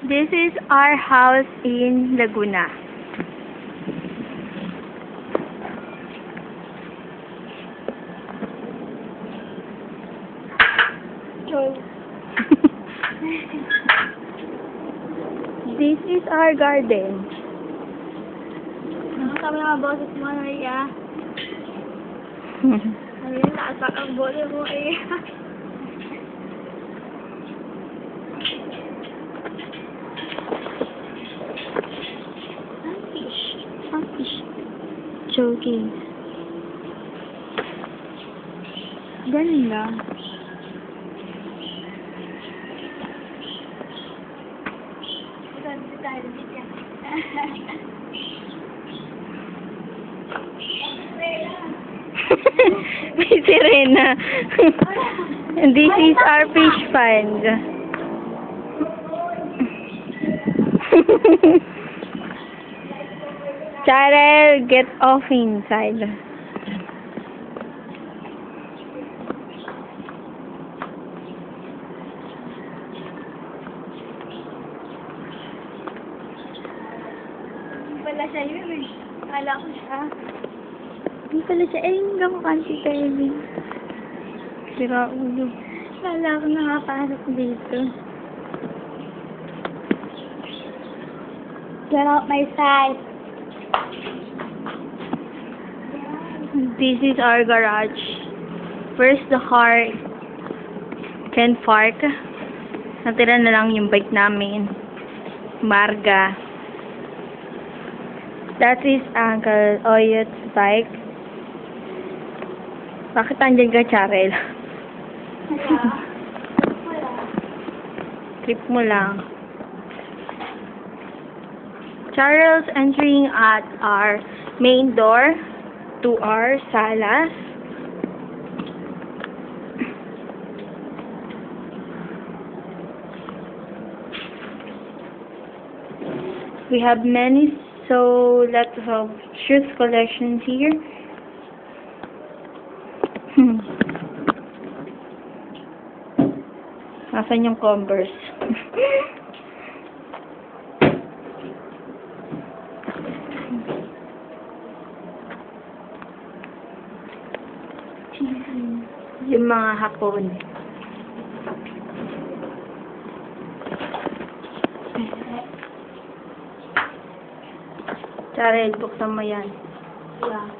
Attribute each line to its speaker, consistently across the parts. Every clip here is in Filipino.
Speaker 1: This is our house in Laguna. This is our garden.
Speaker 2: Kami mga boses mo, Maria. Ayun, naasak ang boses mo, eh.
Speaker 1: Fish. Joking. Ganun lang. May sirena. This is our fish pond. Charel, get off inside.
Speaker 2: Wala siya yun, eh. Kala ko siya.
Speaker 1: Hindi pala siya. Eh, yung gamukhan si Kevin. Sira ulo.
Speaker 2: Kala ko nakapasok dito. Get out my sight.
Speaker 1: This is our garage. First, the car can park. Natira na lang yung bike namin. Marga. That is Uncle Oyot's bike. Bakit andyan ka, Charel?
Speaker 2: Wala.
Speaker 1: Trip mo lang. Charles entering at our main door to our salas. We have many, so lots of shoes collections here. Nasaan yung Converse? Yung mga hapon. Charel, buksan mo yan.
Speaker 2: Yeah.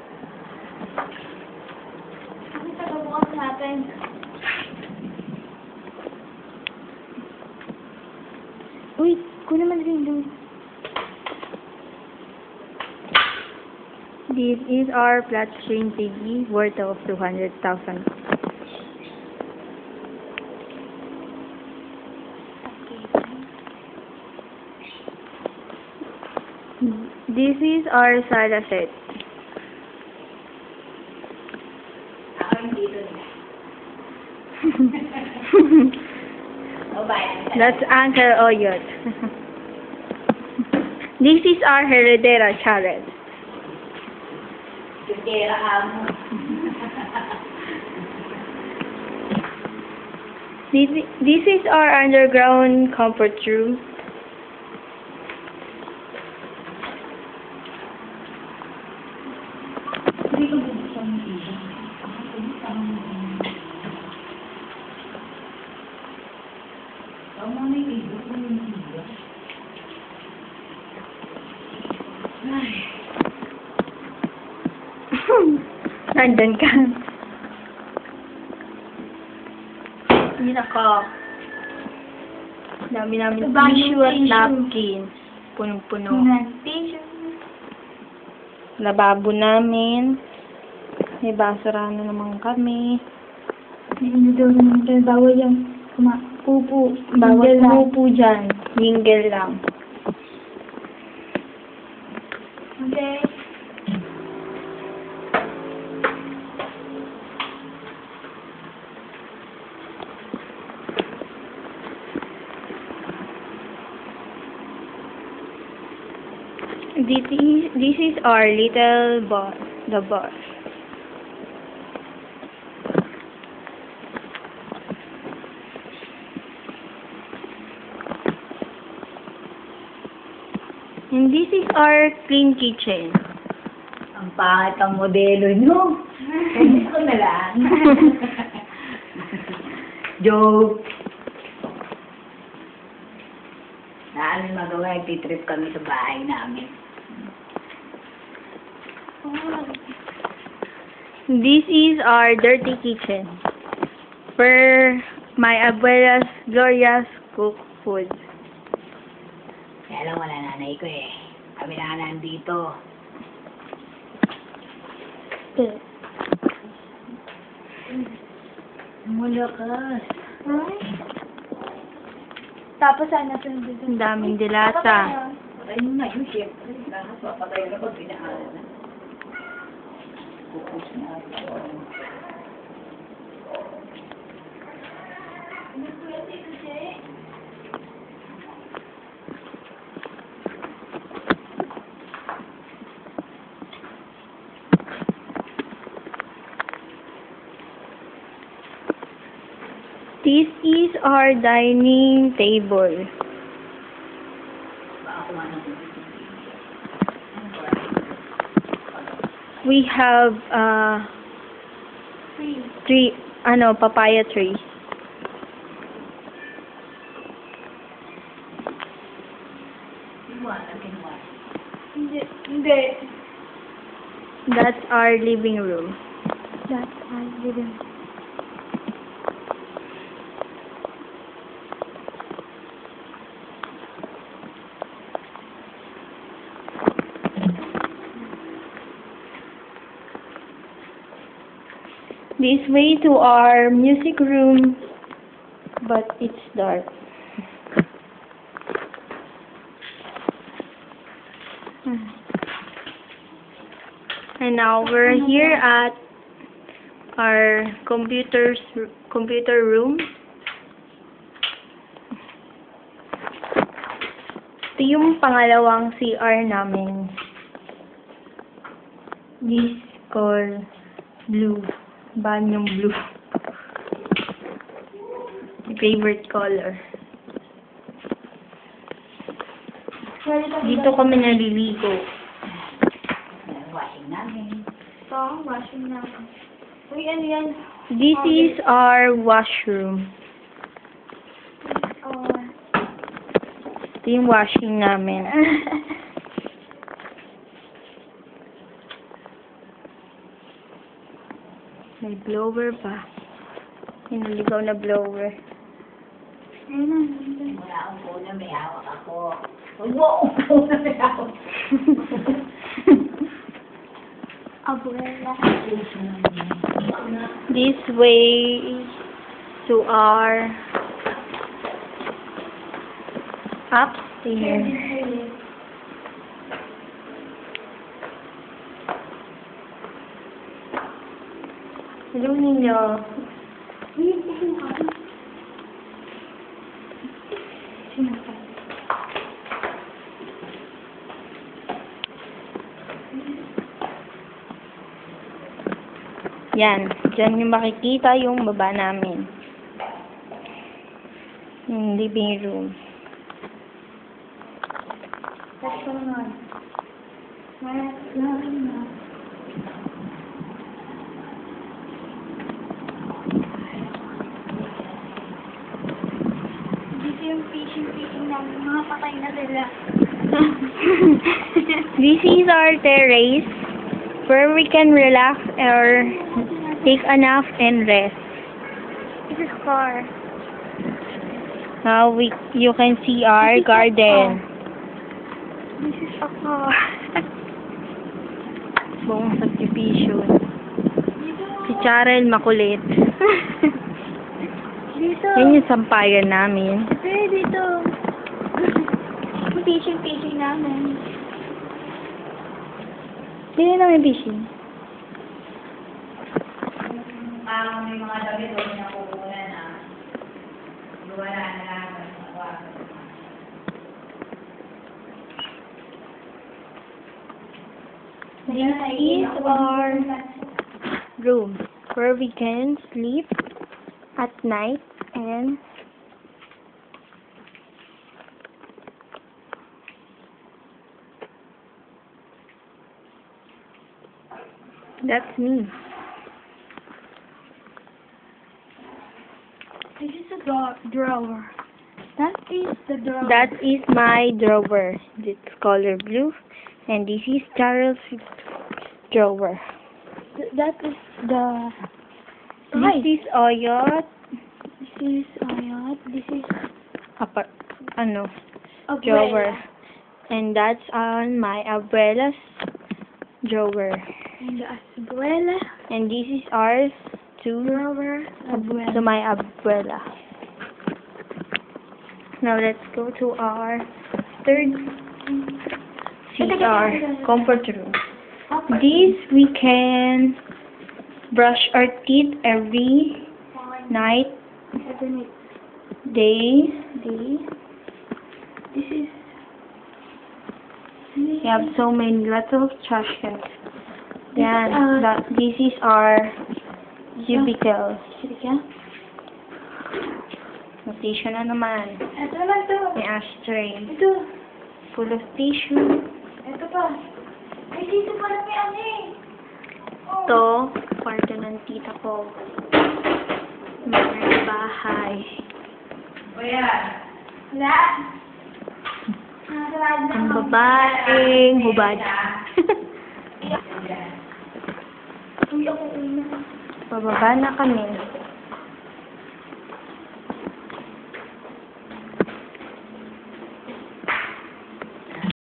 Speaker 2: Ano sa bukas natin?
Speaker 1: Uy, kunin mo rin doon. This is our flat screen TV worth of 200,000. This is our sala set. That's Uncle Oyot. This is our heredera Charles. This is our underground comfort room. Nandun ka. Yun ako. Dami namin tissue at napkins. Punong-puno. Lababo namin. May basura na naman kami.
Speaker 2: Bawal yung pupo.
Speaker 1: Bawal pupo dyan. Mingle lang.
Speaker 2: Okay.
Speaker 1: This is our little boss, the boss. And this is our clean kitchen.
Speaker 3: Ang pangit ang modelo nyo. Kaya ko na lang. Joke. Namin magawa, nagtitrip kami sa bahay namin.
Speaker 1: This is our dirty kitchen. For my abuela's glorious cook food.
Speaker 3: Kaya lang wala nanay ko eh. Kami na nandito. Malakas.
Speaker 2: Tapos ano ito dito?
Speaker 1: Ang daming dilata.
Speaker 3: Patay mo na yun, chef. Papatay na pag pinaalan na. Pupus na ako.
Speaker 1: This is our dining table. We have papaya tree.
Speaker 2: Hindi.
Speaker 1: That's our living room.
Speaker 2: That's I didn't.
Speaker 1: This way to our music room, but it's dark. And now we're here at our computer room. Ito yung pangalawang CR namin. This called blue. Banyong blue. My favorite color. Dito kami naliligo.
Speaker 3: Washing namin.
Speaker 2: Ito ang washing namin. Uy, ano yan?
Speaker 1: This is our washroom. Ito yung washing namin. May blower pa. May naligaw na blower.
Speaker 3: Wala akong phone na may hawak ako. Huwag mo akong phone na may hawak.
Speaker 2: Abuela.
Speaker 1: This way to our upstairs. Hello, ninyo. Yan. Diyan yung makikita yung baba namin. Yung living room.
Speaker 2: That's so nice. Dito yung fishing namin. Mga patay na sila.
Speaker 1: This is our terrace where we can relax or take a nap and rest.
Speaker 2: This is car.
Speaker 1: Now you can see our garden.
Speaker 2: This is a car.
Speaker 1: Buong subdivision.
Speaker 2: Dito.
Speaker 1: Si Charel makulit.
Speaker 2: Dito.
Speaker 1: Yan yung sampayan namin.
Speaker 2: Dito. Fishing namin.
Speaker 1: Dito na may fishing.
Speaker 3: Parang may mga damit doon na kukunan na. Wala na lang.
Speaker 1: This is our room where we can sleep at night and That's me.
Speaker 2: This is a drawer. That is the drawer.
Speaker 1: That is my drawer. It's color blue. And this is Charles' drawer.
Speaker 2: That is the...
Speaker 1: This is Oyot.
Speaker 2: This is ayat. This is
Speaker 1: Ano?
Speaker 2: umbrella.
Speaker 1: Drawer. And that's on my abuela's drawer.
Speaker 2: And the umbrella.
Speaker 1: And this is ours to
Speaker 2: Drawer.
Speaker 1: to my abuela. Now let's go to our third CR, comfort room. This we can brush our teeth every night, day.
Speaker 2: This is...
Speaker 1: We have so many, lots of trash cans. Yan, this is our cubicle. Tissue na naman.
Speaker 2: Ito naman to.
Speaker 1: May ashtray.
Speaker 2: Ito.
Speaker 1: Full of tissue.
Speaker 2: Ito pa. Ay, dito pala may ano eh.
Speaker 1: Ito, kwarto ng tita ko. Mga bahay.
Speaker 3: Kuya.
Speaker 2: Wala. Nakasalad na
Speaker 1: Ang babaeng hubad.
Speaker 2: Uy, ako una.
Speaker 1: Pababa na kami.